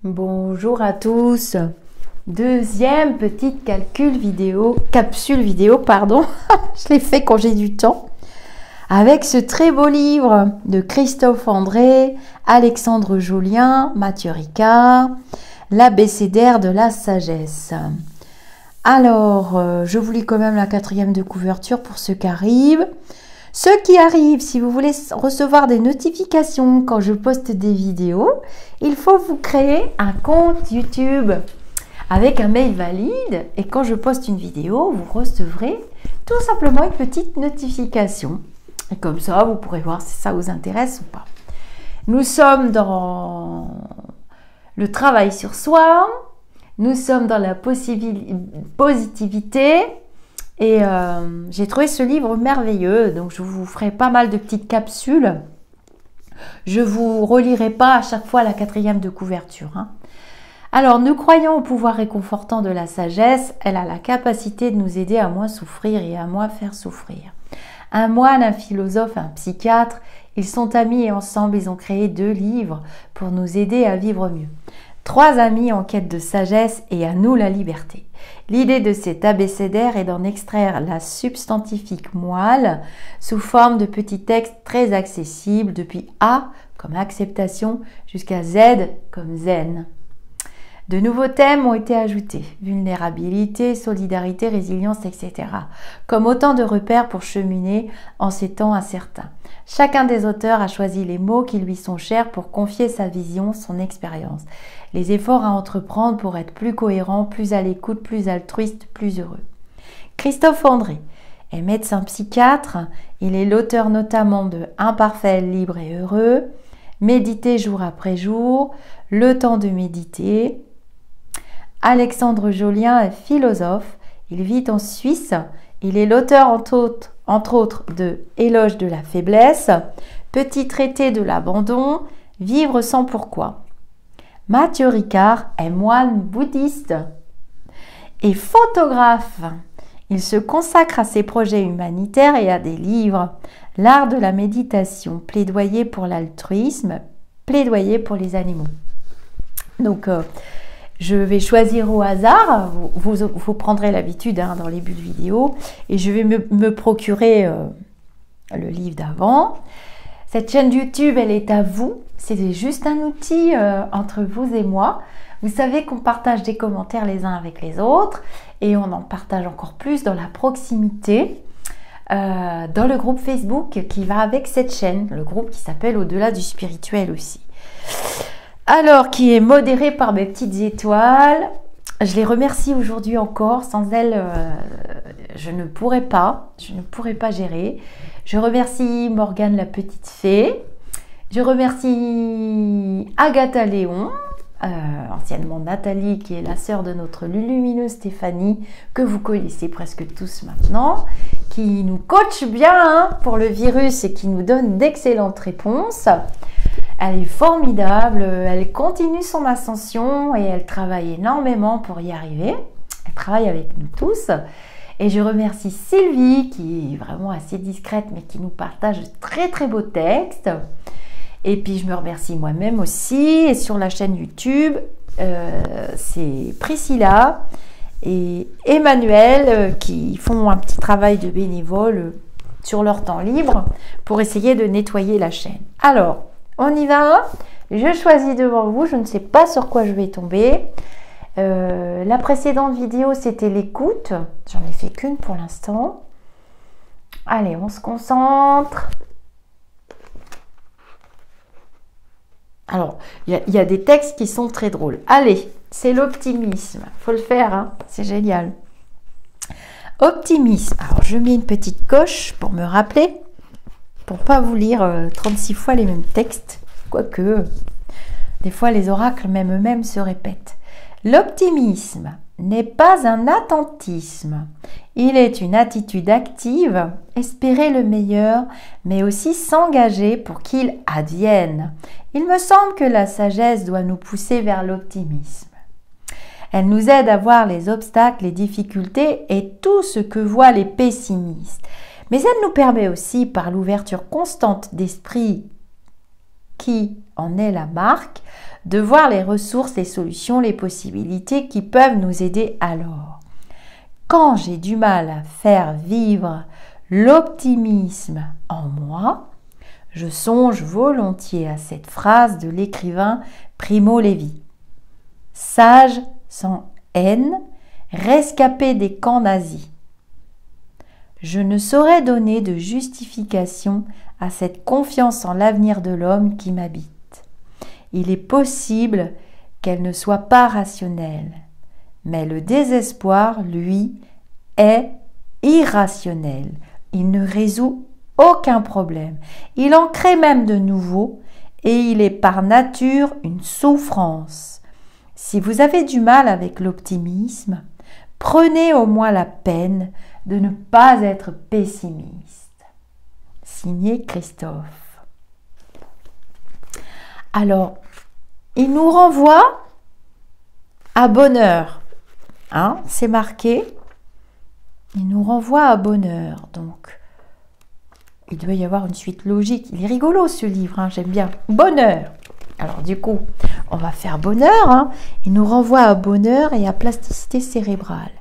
Bonjour à tous. Deuxième petite capsule vidéo, pardon. Je l'ai fait quand j'ai du temps. Avec ce très beau livre de Christophe André, Alexandre Jolien, Mathieu Ricard, l'abécédaire de la sagesse. Alors, je vous lis quand même la 4e de couverture pour ceux qui arrivent. Ceux qui arrivent, si vous voulez recevoir des notifications quand je poste des vidéos, il faut vous créer un compte YouTube avec un mail valide. Et quand je poste une vidéo, vous recevrez tout simplement une petite notification. Et comme ça, vous pourrez voir si ça vous intéresse ou pas. Nous sommes dans le travail sur soi. Nous sommes dans la positivité. Et j'ai trouvé ce livre merveilleux, donc je vous ferai pas mal de petites capsules. Je vous relirai pas à chaque fois la 4e de couverture. Alors, nous croyons au pouvoir réconfortant de la sagesse. Elle a la capacité de nous aider à moins souffrir et à moins faire souffrir. Un moine, un philosophe, un psychiatre, ils sont amis et ensemble, ils ont créé 2 livres pour nous aider à vivre mieux. 3 amis en quête de sagesse et à nous la liberté. L'idée de cet abécédaire est d'en extraire la substantifique moelle sous forme de petits textes très accessibles depuis A comme acceptation jusqu'à Z comme zen. De nouveaux thèmes ont été ajoutés, vulnérabilité, solidarité, résilience, etc. Comme autant de repères pour cheminer en ces temps incertains. Chacun des auteurs a choisi les mots qui lui sont chers pour confier sa vision, son expérience. Les efforts à entreprendre pour être plus cohérent, plus à l'écoute, plus altruiste, plus heureux. Christophe André est médecin psychiatre. Il est l'auteur notamment de Imparfait, libre et heureux, Méditer jour après jour, Le temps de méditer. Alexandre Jolien est philosophe. Il vit en Suisse. Il est l'auteur entre autres de Éloge de la faiblesse, Petit traité de l'abandon, Vivre sans pourquoi. Mathieu Ricard est moine bouddhiste et photographe. Il se consacre à ses projets humanitaires et à des livres. L'art de la méditation, plaidoyer pour l'altruisme, plaidoyer pour les animaux. Donc, je vais choisir au hasard, vous prendrez l'habitude dans les buts de vidéo, et je vais me procurer le livre d'avant. Cette chaîne YouTube, elle est à vous. C'est juste un outil entre vous et moi. Vous savez qu'on partage des commentaires les uns avec les autres et on en partage encore plus dans la proximité, dans le groupe Facebook qui va avec cette chaîne, le groupe qui s'appelle Au-delà du spirituel aussi. Alors, qui est modéré par mes petites étoiles. Je les remercie aujourd'hui encore. Sans elles, je ne pourrais pas gérer. Je remercie Morgane la petite fée. Je remercie Agatha Léon, anciennement Nathalie, qui est la sœur de notre lumineuse Stéphanie, que vous connaissez presque tous maintenant, qui nous coach bien pour le virus et qui nous donne d'excellentes réponses. Elle est formidable, elle continue son ascension et elle travaille énormément pour y arriver. Elle travaille avec nous tous. Et je remercie Sylvie, qui est vraiment assez discrète, mais qui nous partage de très très beaux textes. Et puis je me remercie moi-même aussi. Et sur la chaîne YouTube, c'est Priscilla et Emmanuel qui font un petit travail de bénévole sur leur temps libre pour essayer de nettoyer la chaîne. Alors, on y va. Je choisis devant vous. Je ne sais pas sur quoi je vais tomber. La précédente vidéo, c'était l'écoute. J'en ai fait qu'une pour l'instant. Allez, on se concentre. Alors, il y a des textes qui sont très drôles. Allez, c'est l'optimisme. Faut le faire, c'est génial. Optimisme. Alors, je mets une petite coche pour me rappeler, pour pas vous lire 36 fois les mêmes textes. Quoique, des fois, les oracles même eux-mêmes se répètent. L'optimisme n'est pas un attentisme. Il est une attitude active, espérer le meilleur, mais aussi s'engager pour qu'il advienne. Il me semble que la sagesse doit nous pousser vers l'optimisme. Elle nous aide à voir les obstacles, les difficultés et tout ce que voient les pessimistes. Mais elle nous permet aussi, par l'ouverture constante d'esprit qui en est la marque, de voir les ressources, les solutions, les possibilités qui peuvent nous aider alors. Quand j'ai du mal à faire vivre l'optimisme en moi, je songe volontiers à cette phrase de l'écrivain Primo Levi. Sage sans haine, rescapé des camps nazis. Je ne saurais donner de justification à cette confiance en l'avenir de l'homme qui m'habite. Il est possible qu'elle ne soit pas rationnelle, mais le désespoir, lui, est irrationnel. Il ne résout aucun problème. Il en crée même de nouveaux et il est par nature une souffrance. Si vous avez du mal avec l'optimisme, prenez au moins la peine de ne pas être pessimiste. Signé Christophe. Alors, il nous renvoie à bonheur. Hein, c'est marqué. Il nous renvoie à bonheur. Donc, il doit y avoir une suite logique. Il est rigolo ce livre, hein, j'aime bien. Bonheur. Alors du coup, on va faire bonheur. Hein. Il nous renvoie à bonheur et à plasticité cérébrale.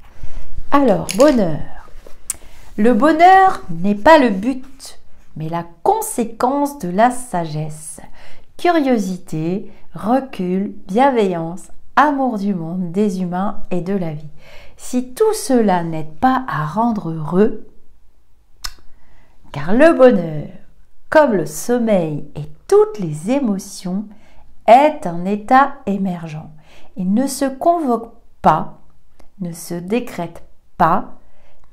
Alors, bonheur. Le bonheur n'est pas le but, mais la conséquence de la sagesse. Curiosité, recul, bienveillance, amour du monde, des humains et de la vie. Si tout cela n'aide pas à rendre heureux, car le bonheur, comme le sommeil et toutes les émotions, est un état émergent. Il ne se convoque pas, ne se décrète pas,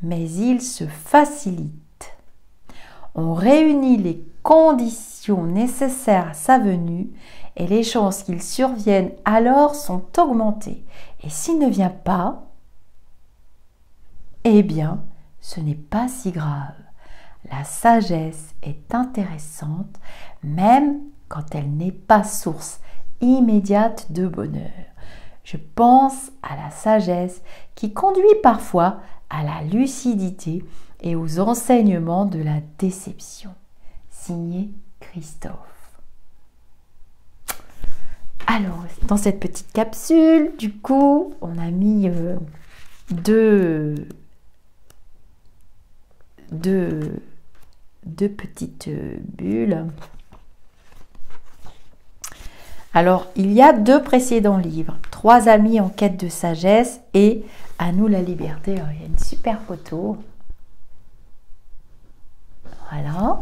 mais il se facilite. On réunit les conditions nécessaires à sa venue et les chances qu'il survienne alors sont augmentées. Et s'il ne vient pas, eh bien, ce n'est pas si grave. La sagesse est intéressante, même quand elle n'est pas source immédiate de bonheur. Je pense à la sagesse qui conduit parfois à la lucidité et aux enseignements de la déception. Signé Christophe. Alors, dans cette petite capsule, du coup, on a mis deux petites bulles. Alors, il y a 2 précédents livres, 3 amis en quête de sagesse et À nous la liberté. Alors, il y a une super photo. Voilà.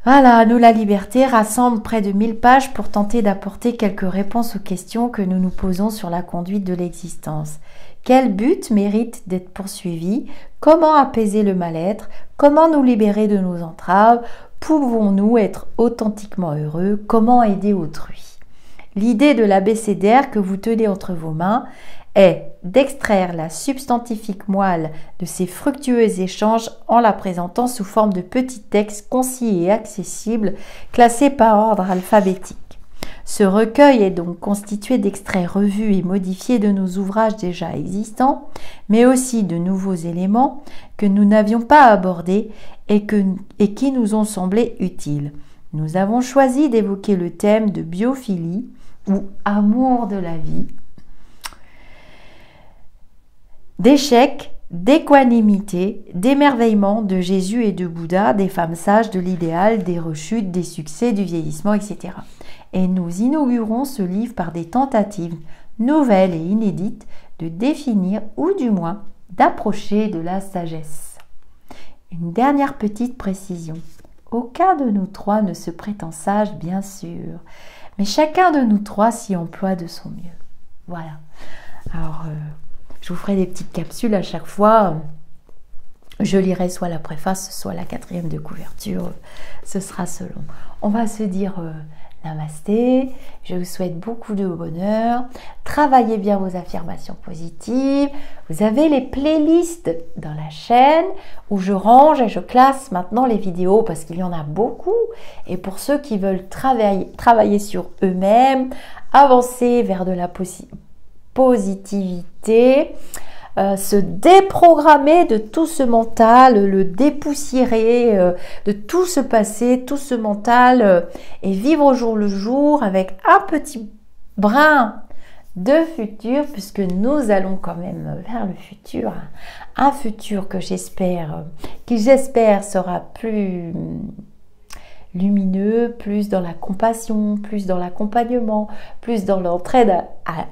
Voilà, À nous la liberté rassemble près de 1000 pages pour tenter d'apporter quelques réponses aux questions que nous nous posons sur la conduite de l'existence. Quel but mérite d'être poursuivi? Comment apaiser le mal-être? Comment nous libérer de nos entraves? Pouvons-nous être authentiquement heureux? Comment aider autrui? L'idée de l'abécédaire que vous tenez entre vos mains est d'extraire la substantifique moelle de ces fructueux échanges en la présentant sous forme de petits textes concis et accessibles classés par ordre alphabétique. Ce recueil est donc constitué d'extraits revus et modifiés de nos ouvrages déjà existants, mais aussi de nouveaux éléments que nous n'avions pas abordés et qui nous ont semblé utiles. Nous avons choisi d'évoquer le thème de biophilie ou amour de la vie, d'échec, d'équanimité, d'émerveillement de Jésus et de Bouddha, des femmes sages, de l'idéal, des rechutes, des succès, du vieillissement, etc. Et nous inaugurons ce livre par des tentatives nouvelles et inédites de définir ou du moins d'approcher de la sagesse. Une dernière petite précision. Aucun de nous 3 ne se prétend sage, bien sûr, mais chacun de nous 3 s'y emploie de son mieux. Voilà. Alors, je vous ferai des petites capsules à chaque fois. Je lirai soit la préface, soit la 4e de couverture. Ce sera selon. On va se dire namasté. Je vous souhaite beaucoup de bonheur. Travaillez bien vos affirmations positives. Vous avez les playlists dans la chaîne où je range et je classe maintenant les vidéos parce qu'il y en a beaucoup. Et pour ceux qui veulent travailler sur eux-mêmes, avancer vers de la positivité, se déprogrammer de tout ce mental, le dépoussiérer de tout ce passé, tout ce mental et vivre au jour le jour avec un petit brin de futur, puisque nous allons quand même vers le futur, un futur que qui j'espère sera plus lumineux, plus dans la compassion, plus dans l'accompagnement, plus dans l'entraide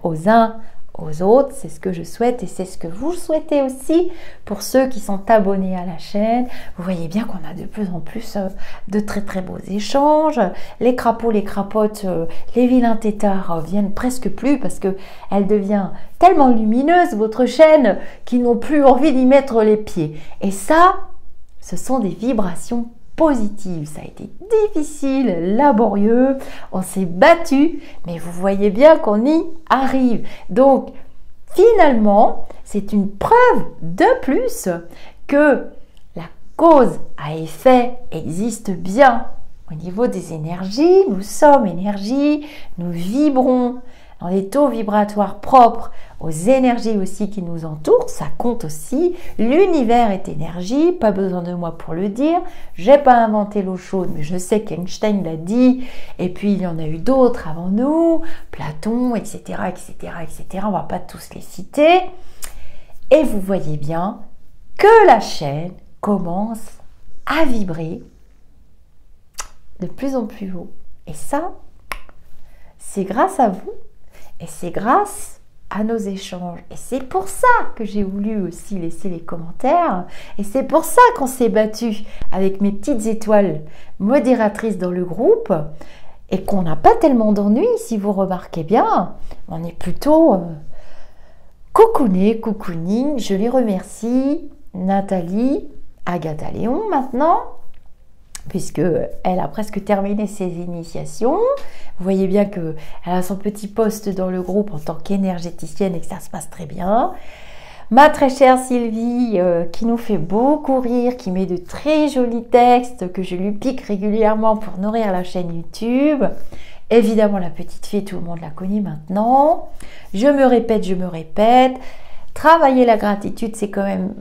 aux uns aux autres. C'est ce que je souhaite et c'est ce que vous souhaitez aussi pour ceux qui sont abonnés à la chaîne. Vous voyez bien qu'on a de plus en plus de très très beaux échanges. Les crapauds, les crapotes, les vilains têtards viennent presque plus parce que elle devient tellement lumineuse, votre chaîne, qu'ils n'ont plus envie d'y mettre les pieds. Et ça, ce sont des vibrations positive. Ça a été difficile, laborieux, on s'est battu, mais vous voyez bien qu'on y arrive. Donc, finalement, c'est une preuve de plus que la cause à effet existe bien. Au niveau des énergies, nous sommes énergie, nous vibrons dans des taux vibratoires propres aux énergies aussi qui nous entourent, ça compte aussi. L'univers est énergie, pas besoin de moi pour le dire. J'ai pas inventé l'eau chaude, mais je sais qu'Einstein l'a dit. Et puis il y en a eu d'autres avant nous, Platon, etc., etc., etc. On va pas tous les citer. Et vous voyez bien que la chaîne commence à vibrer de plus en plus haut. Et ça, c'est grâce à vous. Et c'est grâce à nos échanges. Et c'est pour ça que j'ai voulu aussi laisser les commentaires. Et c'est pour ça qu'on s'est battu avec mes petites étoiles modératrices dans le groupe. Et qu'on n'a pas tellement d'ennuis, si vous remarquez bien. On est plutôt cocooning. Je les remercie. Nathalie, Agatha Léon maintenant, puisque elle a presque terminé ses initiations. Vous voyez bien qu'elle a son petit poste dans le groupe en tant qu'énergéticienne et que ça se passe très bien. Ma très chère Sylvie, qui nous fait beaucoup rire, qui met de très jolis textes que je lui pique régulièrement pour nourrir la chaîne YouTube. Évidemment, la petite fille, tout le monde la connaît maintenant. Je me répète. Travailler la gratitude, c'est quand même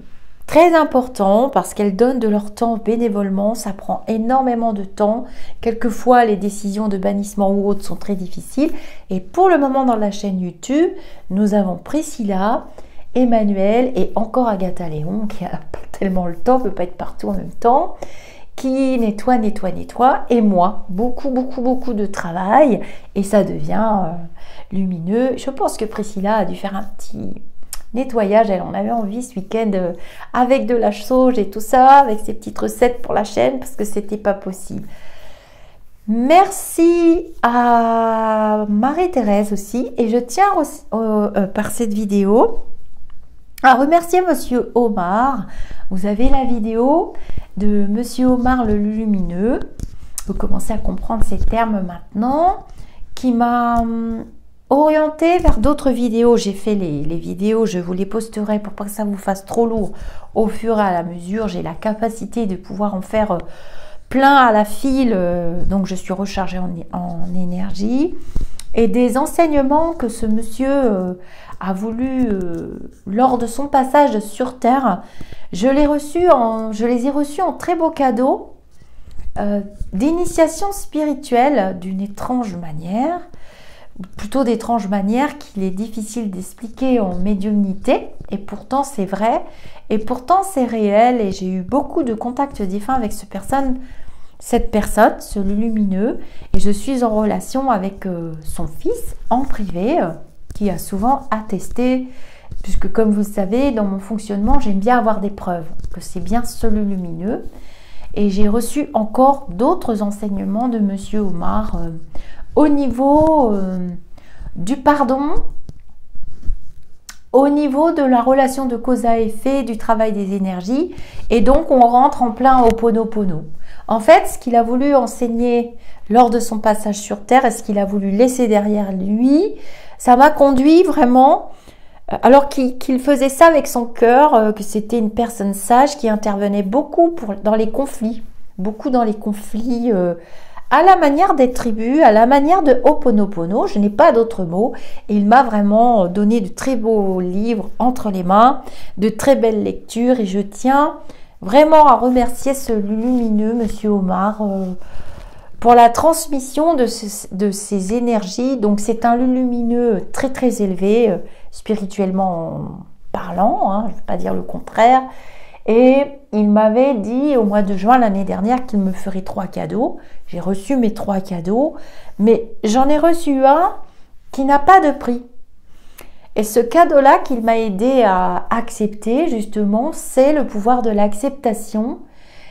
très important parce qu'elles donnent de leur temps bénévolement, ça prend énormément de temps. Quelquefois, les décisions de bannissement ou autres sont très difficiles. Et pour le moment, dans la chaîne YouTube, nous avons Priscilla, Emmanuel et encore Agatha Léon qui n'a pas tellement le temps, ne peut pas être partout en même temps, qui nettoie, et moi, beaucoup de travail et ça devient lumineux. Je pense que Priscilla a dû faire un petit nettoyage, elle en avait envie ce week-end avec de la sauge et tout ça, avec ses petites recettes pour la chaîne parce que c'était pas possible. Merci à Marie-Thérèse aussi et je tiens aussi, par cette vidéo à remercier Monsieur Omar. Vous avez la vidéo de Monsieur Omar le lumineux, vous commencez à comprendre ces termes maintenant, qui m'a orienté vers d'autres vidéos. J'ai fait les vidéos, je vous les posterai pour pas que ça vous fasse trop lourd au fur et à la mesure. J'ai la capacité de pouvoir en faire plein à la file, donc je suis rechargée en énergie. Et des enseignements que ce monsieur a voulu lors de son passage sur Terre, je les ai reçus en très beau cadeau d'initiation spirituelle d'une étrange manière. Plutôt d'étranges manières qu'il est difficile d'expliquer en médiumnité, et pourtant c'est vrai, et pourtant c'est réel, et j'ai eu beaucoup de contacts défunts avec cette personne, ce lumineux, et je suis en relation avec son fils en privé, qui a souvent attesté, puisque comme vous le savez, dans mon fonctionnement, j'aime bien avoir des preuves, que c'est bien ce lumineux, et j'ai reçu encore d'autres enseignements de Monsieur Omar, au niveau du pardon, au niveau de la relation de cause à effet, du travail des énergies, et donc on rentre en plein Ho'oponopono. En fait, ce qu'il a voulu enseigner lors de son passage sur Terre et ce qu'il a voulu laisser derrière lui, ça m'a conduit vraiment, alors qu'il faisait ça avec son cœur, que c'était une personne sage qui intervenait beaucoup dans les conflits, à la manière des tribus, à la manière de Ho'oponopono. Je n'ai pas d'autres mots. Et il m'a vraiment donné de très beaux livres entre les mains, de très belles lectures. Et je tiens vraiment à remercier ce lumineux, Monsieur Omar, pour la transmission de ces énergies. Donc c'est un lumineux très très élevé, spirituellement parlant, hein, je ne vais pas dire le contraire. Et il m'avait dit au mois de juin l'année dernière qu'il me ferait 3 cadeaux. J'ai reçu mes 3 cadeaux, mais j'en ai reçu un qui n'a pas de prix. Et ce cadeau-là qu'il m'a aidé à accepter, justement, c'est le pouvoir de l'acceptation.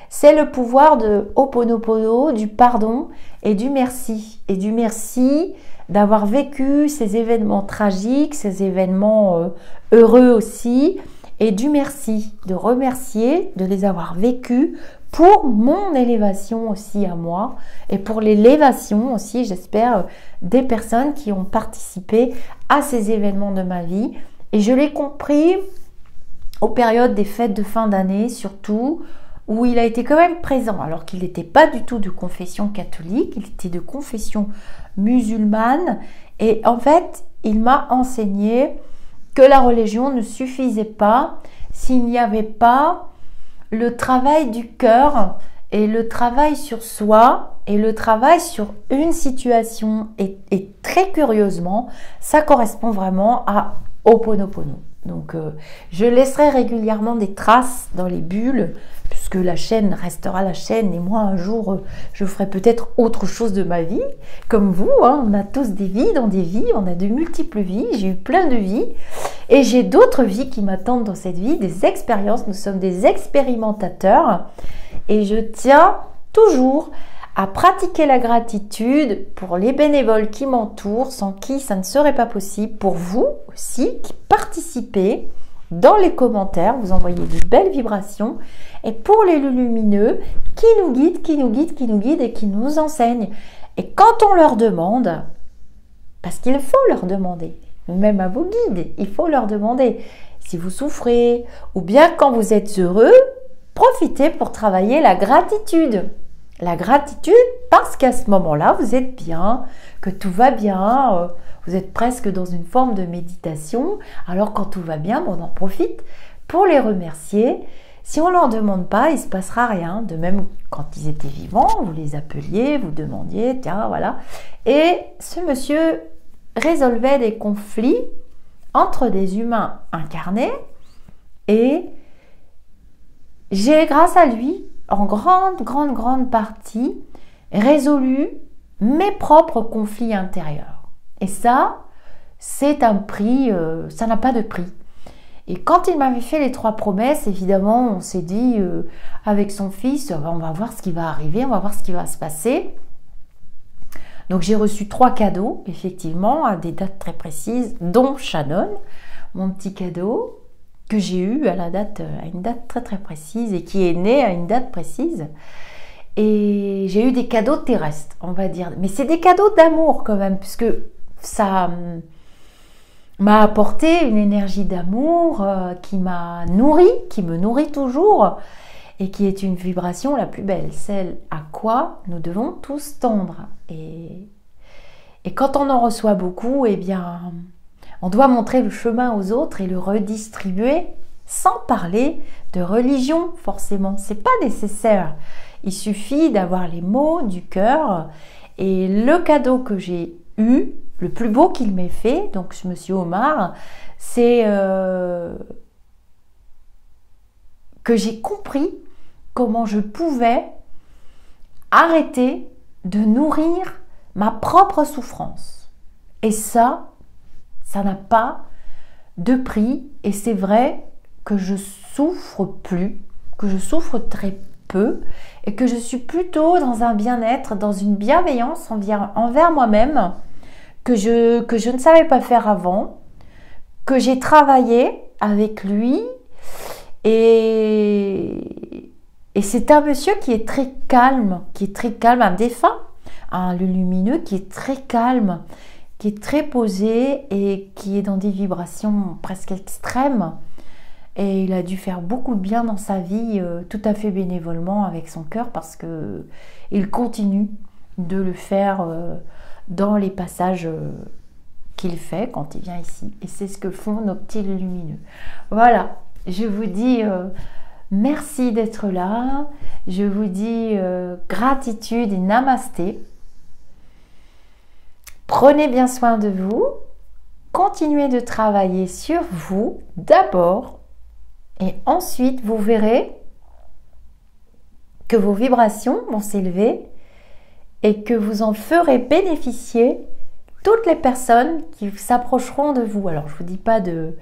C'est le pouvoir de Ho'oponopono, du pardon et du merci. Et du merci d'avoir vécu ces événements tragiques, ces événements heureux aussi. Et du merci, de remercier, de les avoir vécus pour mon élévation aussi à moi. Et pour l'élévation aussi, j'espère, des personnes qui ont participé à ces événements de ma vie. Et je l'ai compris aux périodes des fêtes de fin d'année surtout, où il a été quand même présent, alors qu'il n'était pas du tout de confession catholique, il était de confession musulmane. Et en fait, il m'a enseigné que la religion ne suffisait pas s'il n'y avait pas le travail du cœur et le travail sur soi et le travail sur une situation. Et très curieusement, ça correspond vraiment à Ho'oponopono. Donc, je laisserai régulièrement des traces dans les bulles, puisque la chaîne restera la chaîne. Et moi, un jour, je ferai peut-être autre chose de ma vie. Comme vous, hein, on a tous des vies dans des vies, on a de multiples vies. J'ai eu plein de vies. Et j'ai d'autres vies qui m'attendent dans cette vie, des expériences. Nous sommes des expérimentateurs. Et je tiens toujours à pratiquer la gratitude pour les bénévoles qui m'entourent, sans qui ça ne serait pas possible, pour vous aussi qui participez dans les commentaires, vous envoyez de belles vibrations, et pour les lumineux qui nous guident, qui nous guident, qui nous guident et qui nous enseignent. Et quand on leur demande, parce qu'il faut leur demander, même à vos guides, il faut leur demander si vous souffrez, ou bien quand vous êtes heureux, profitez pour travailler la gratitude. La gratitude parce qu'à ce moment-là, vous êtes bien, que tout va bien, vous êtes presque dans une forme de méditation. Alors quand tout va bien, on en profite pour les remercier. Si on ne leur demande pas, il ne se passera rien. De même, quand ils étaient vivants, vous les appeliez, vous demandiez, tiens, voilà. Et ce monsieur résolvait des conflits entre des humains incarnés et j'ai, grâce à lui, en grande partie, résolu mes propres conflits intérieurs. Et ça, c'est un prix, ça n'a pas de prix. Et quand il m'avait fait les 3 promesses, évidemment, on s'est dit avec son fils, on va voir ce qui va arriver, on va voir ce qui va se passer. Donc j'ai reçu 3 cadeaux, effectivement, à des dates très précises, dont Shannon, mon petit cadeau, que j'ai eu à une date très très précise et qui est né à une date précise. Et j'ai eu des cadeaux terrestres, on va dire. Mais c'est des cadeaux d'amour quand même, puisque ça m'a apporté une énergie d'amour qui m'a nourri, qui me nourrit toujours, et qui est une vibration la plus belle, celle à quoi nous devons tous tendre. Et quand on en reçoit beaucoup, eh bien, on doit montrer le chemin aux autres et le redistribuer, sans parler de religion forcément. C'est pas nécessaire. Il suffit d'avoir les mots du cœur. Et le cadeau que j'ai eu, le plus beau qu'il m'ait fait, donc Monsieur Omar, c'est que j'ai compris comment je pouvais arrêter de nourrir ma propre souffrance. Et ça n'a pas de prix. Et c'est vrai que je souffre plus, que je souffre très peu et que je suis plutôt dans un bien-être, dans une bienveillance envers moi-même que je ne savais pas faire avant, que j'ai travaillé avec lui. Et c'est un monsieur qui est très calme, un défunt, le lumineux qui est très calme, qui est très posé et qui est dans des vibrations presque extrêmes. Et il a dû faire beaucoup de bien dans sa vie, tout à fait bénévolement avec son cœur, parce que il continue de le faire dans les passages qu'il fait quand il vient ici. Et c'est ce que font nos petits lumineux. Voilà, je vous dis merci d'être là. Je vous dis gratitude et namasté. Prenez bien soin de vous. Continuez de travailler sur vous d'abord. Et ensuite, vous verrez que vos vibrations vont s'élever et que vous en ferez bénéficier toutes les personnes qui s'approcheront de vous. Alors, je ne vous dis pas de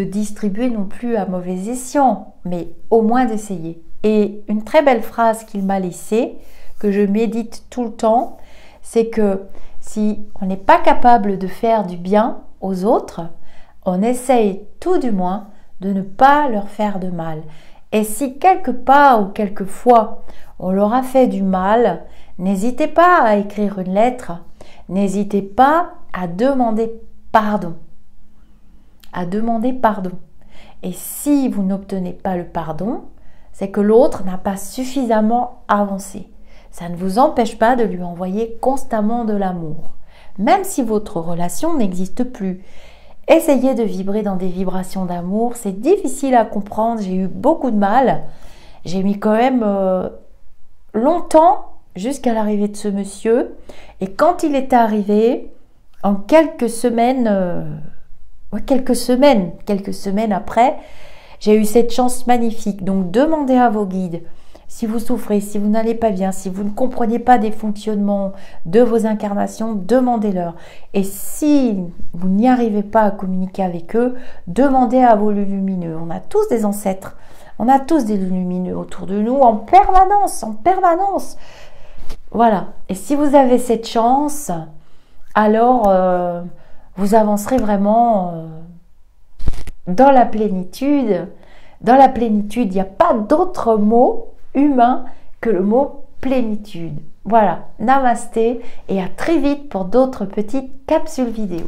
distribuer non plus à mauvais escient, mais au moins d'essayer. Et une très belle phrase qu'il m'a laissée, que je médite tout le temps, c'est que si on n'est pas capable de faire du bien aux autres, on essaye tout du moins de ne pas leur faire de mal. Et si quelque part ou quelquefois on leur a fait du mal, n'hésitez pas à écrire une lettre, n'hésitez pas à demander pardon. À demander pardon. Et si vous n'obtenez pas le pardon, c'est que l'autre n'a pas suffisamment avancé. Ça ne vous empêche pas de lui envoyer constamment de l'amour, même si votre relation n'existe plus. Essayez de vibrer dans des vibrations d'amour, c'est difficile à comprendre, j'ai eu beaucoup de mal. J'ai mis quand même longtemps jusqu'à l'arrivée de ce monsieur. Et quand il est arrivé, en quelques semaines après, j'ai eu cette chance magnifique. Donc demandez à vos guides, si vous souffrez, si vous n'allez pas bien, si vous ne comprenez pas des fonctionnements de vos incarnations, demandez-leur. Et si vous n'y arrivez pas à communiquer avec eux, demandez à vos lumineux. On a tous des ancêtres, on a tous des lumineux autour de nous en permanence, en permanence. Voilà. Et si vous avez cette chance, alors vous avancerez vraiment dans la plénitude. Dans la plénitude, il n'y a pas d'autre mot humain que le mot plénitude. Voilà, namasté et à très vite pour d'autres petites capsules vidéo.